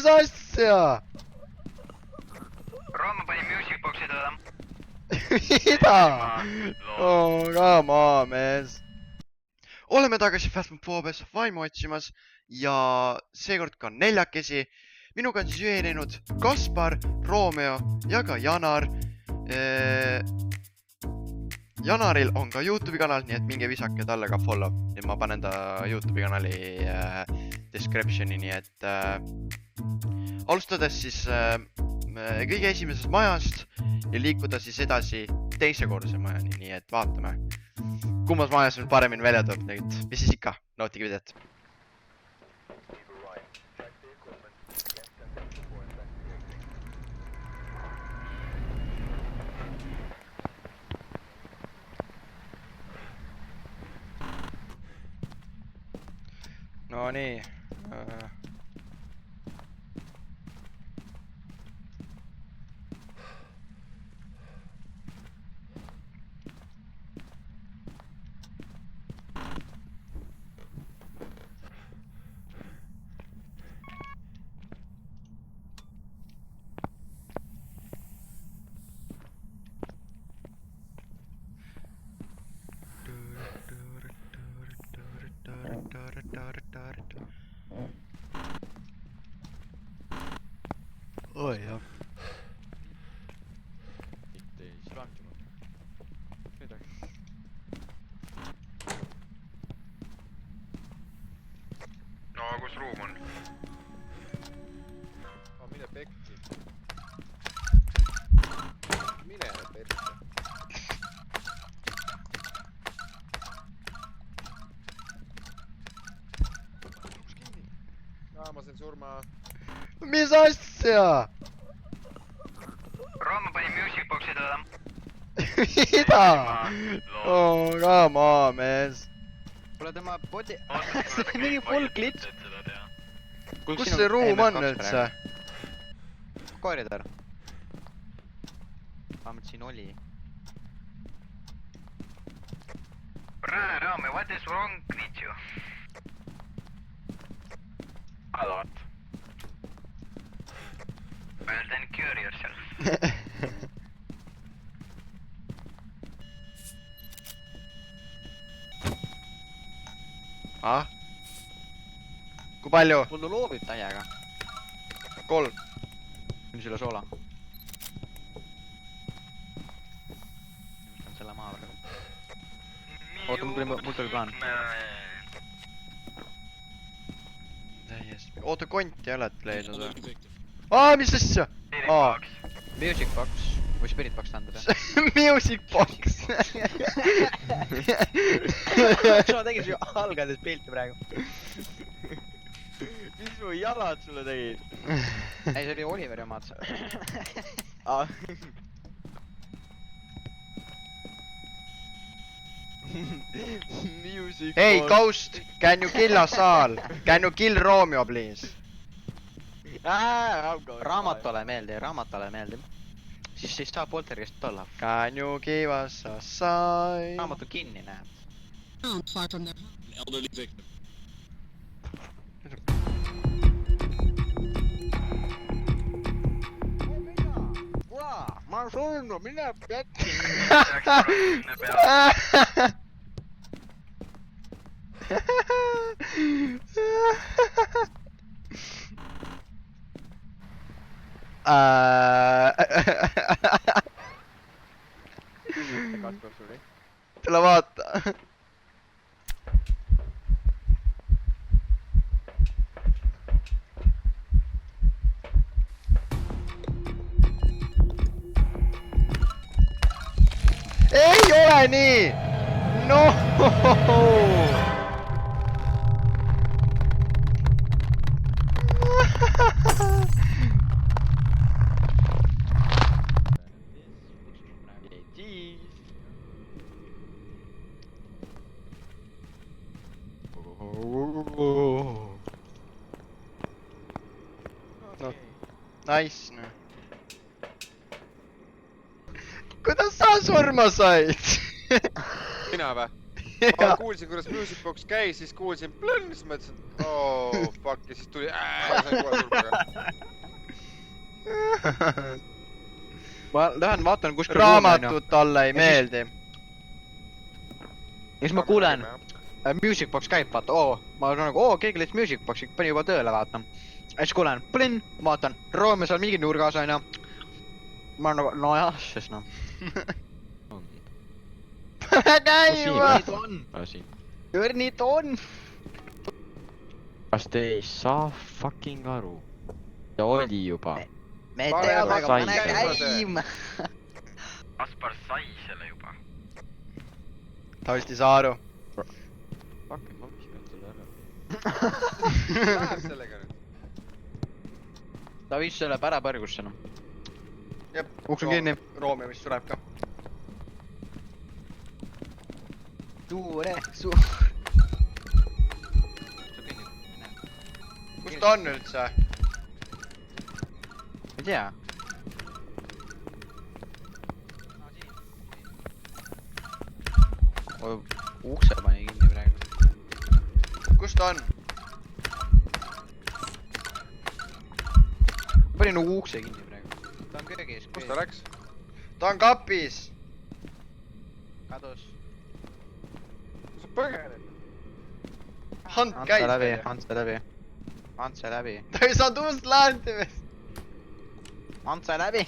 Mis asja? Rooma pani music box'i teda. Mida? Oh, come on, mees. Oleme tagasi Phasmophobias vaimu otsimas ja seekord ka neljakesi. Minuga on siis ühinenud Kaspar, Romeo ja ka Janar. Janaril on ka YouTube'i kanal, nii et minge visake talle ka follow. Ja ma panen ta YouTube'i kanali descriptioni, nii et alustades siis kõige esimesest majast ja liikuda siis edasi teisekordse majani, nii et vaatame. Kummas majas nüüd paremini välja tuleb nüüd, mis siis ikka, nautige videot. No nii. Oi jah. Mitte ei slankima. Midagi. No kus ruum on? Mine pekki. Mine perse. Ma sain surma. Mis asja? Rooma pani music box'i teda. Mida? Oh, come on, mees. Kuule tema body... see on mingi full glitch. Kus see ruum on üldse? Koridor. Vähemalt siin oli. Rooma, what is wrong with you? A lot. Well then cure yourself. Ah? Kui palju? Mul on loobib täiega. 3. Minu selle soola. Võtan selle maa praegu. Oota, mul tuli plaan. Täiesti. Oota, konti oled leidnud või? Aa, mis asja? Aa. Music box. Või spirit box tähendab jah? Music box. Ma tegin su algades pilti praegu. Mis mu jalad sulle tegid? Ei, see oli Oliveri omad. Music. Hey, Ghost, can you kill Asal? Can you kill Romeo, please? Raamatule meeldib. Siis saab poltergeist olla. Can you give us a sign? Raamat on kinni, näed. Far from their Elderly victim. Ma olen surnud, mine pekki. Tule vaata. Ei ole nii! No! No, nice, no. Kuidas sa surma said? Mina või? ma kuulsin, kuidas Music Box käis, siis kuulsin plõnn, siis mõtlesin, oh fuck, ja siis tuli sain kohe surmaga. ma lähen vaatan kuskil raamatut talle ei meeldi . ja siis ma kuulen , Music Box käib , vaata , ma olen nagu , keegi läks Music Box'i , pani juba tööle , vaata . ja siis kuulen , plinn , vaatan , Roome seal mingi nurgas onju . ma olen nagu , nojah , siis noh . käima . asi . Jörnit on . kas te ei saa fucking aru ? ta oli juba . me Pane teame , aga sai pane käima käima . Kaspar sai selle juba . ta vist ei saa aru . fucking , ma viskan selle ära . Läheb sellega nüüd . ta viis selle pärapõrgusse noh . jep . Uks on kinni. . Roomeo vist sureb ka . suur . kus ta on üldse ? ei tea . ukse pani kinni praegu . kus ta on ? pani nagu ukse kinni praegu . ta on köögis . kus ta läks ? ta on kapis . kadus . kus sa põgened ? Hunt käis läbi , veel . Antse läbi . Antse läbi . ta ei saanud ust lahti vist . Antse läbi .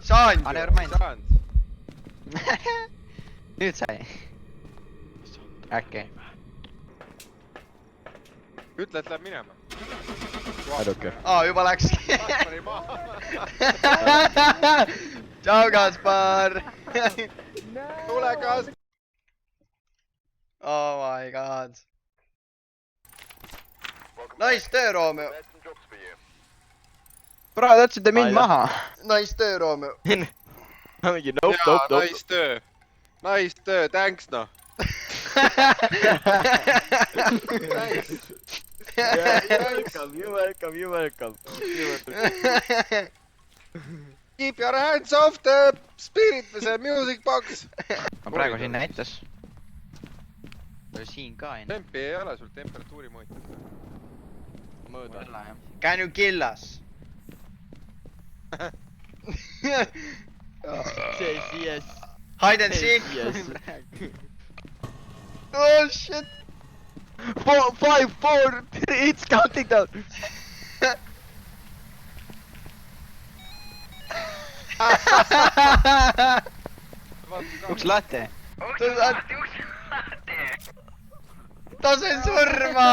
saanud Ah, ju . never mind. saanud . nüüd sai . äkki . ütle , et läheb minema . Eduke . aa , juba läkski . Kaspari maha . tšau , Kaspar . tule Kaspar . Oh my god . Nice töö , Roomeo . praegu jätsite mind maha . Nice töö , Roomeo . ma mingi jaa , nice töö . Nice töö , thanks noh . Thanks . you welcome . Keep your hands off the spirit või see music box . ma praegu siin näitas . siin ka enne . tempi ei ole sul temperatuuri mõõtjat . mõõda . Can you kill us ? Says yes . Hide and seek . Yes . Oh shit . 4, 5, 4, 3, it's counting down . uks lahti . uks lahti . ta sai surma .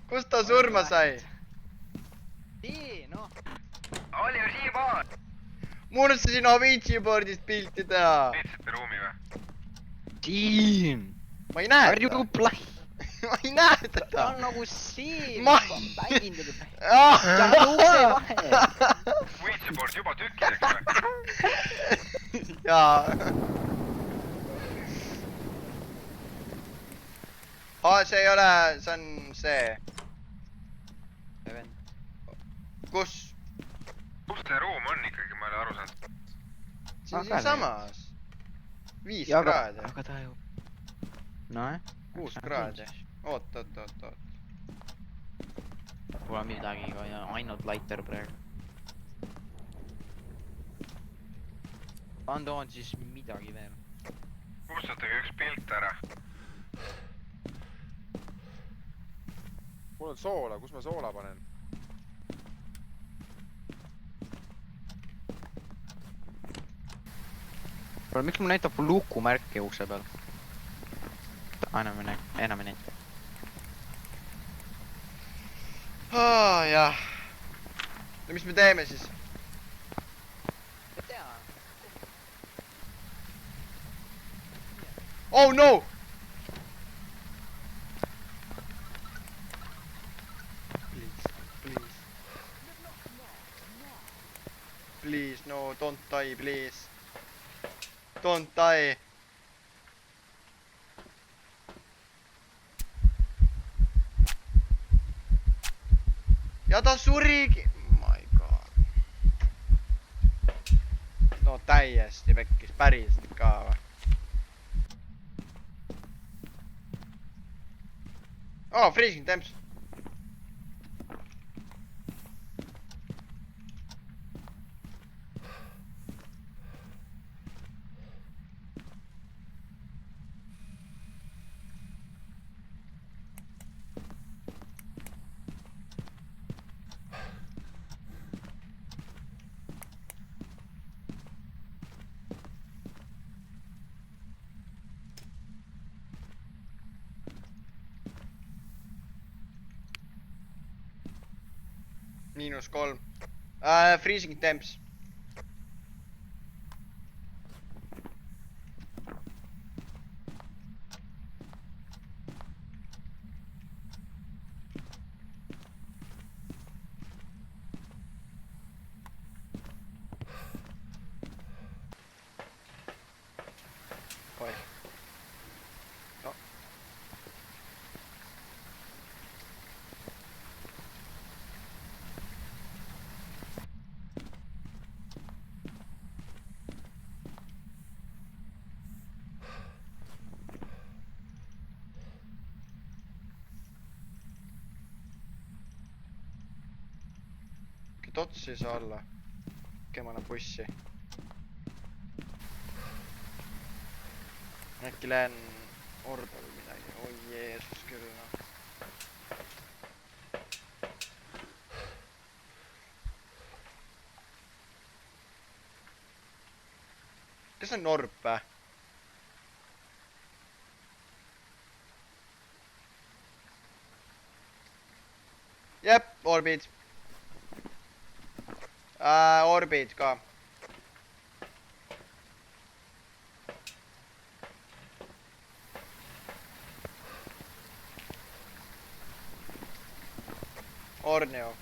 kust ta surma sai ? nii , noh . oli ju siiamaani . ma unustasin Avicii board'ist pilti teha . leidsid ruumi või ? siin . ma ei näe Harju teda . plahh . ma ei näe ta teda on . nagu siin . Ma- mängindab . Ah! ta on ukse vahel . Witchboard juba tükkideks või ? jaa . see ei ole , see on see . kus ? kus see ruum on ikkagi , ma ei ole aru saanud . see on Aga siinsamas . 5 aga kraadi , ta ju . nojah . 6 kraadi . oot . Pole midagi , ainult laiter praegu . ma toon siis midagi veel . kustutage üks pilt ära . mul on soola , kus ma soola panen ? miks mul näitab lukumärki ukse peal ? enam ei näita . jah . no mis me teeme siis ? Oh no! Please, no, don't die, please. Don't die. Ja ta surigi. My no täiesti pekkis, päriselt ka või? Oh, freezing temps. -3. Freezing temps. Oi. No. Tots ei saa olla. Okei, ma annan bussi. Äkki lähen orbe või midagi. Oi Jeesus küll noh. Kas on orb või? Jep, orbid. Orbid ka. Orneo.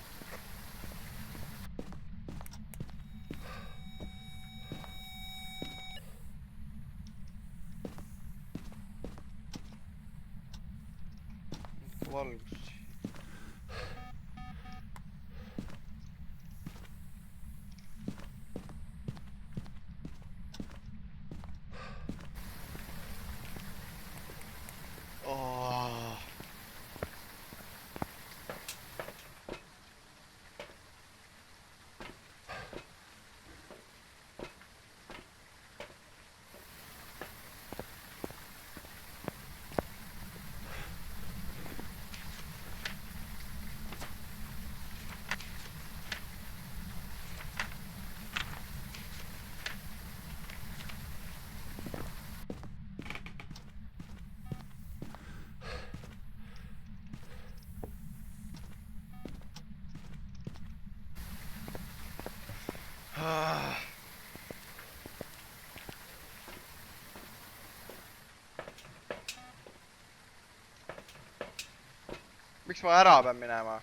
Valgus. Oh. Miks ma ära pean minema?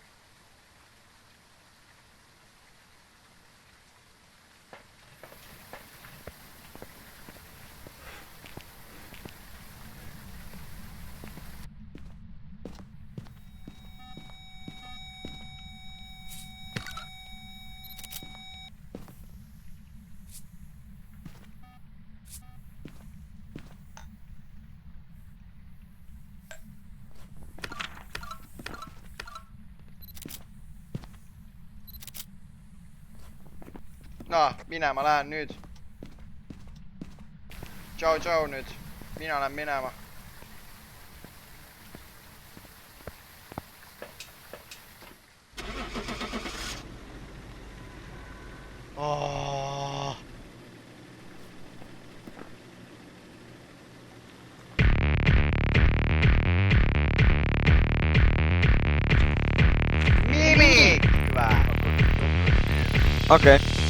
No, minema lähen nüüd. Tšau, tšau nüüd. Mina lähen minema. Oh. Mimik! Okay.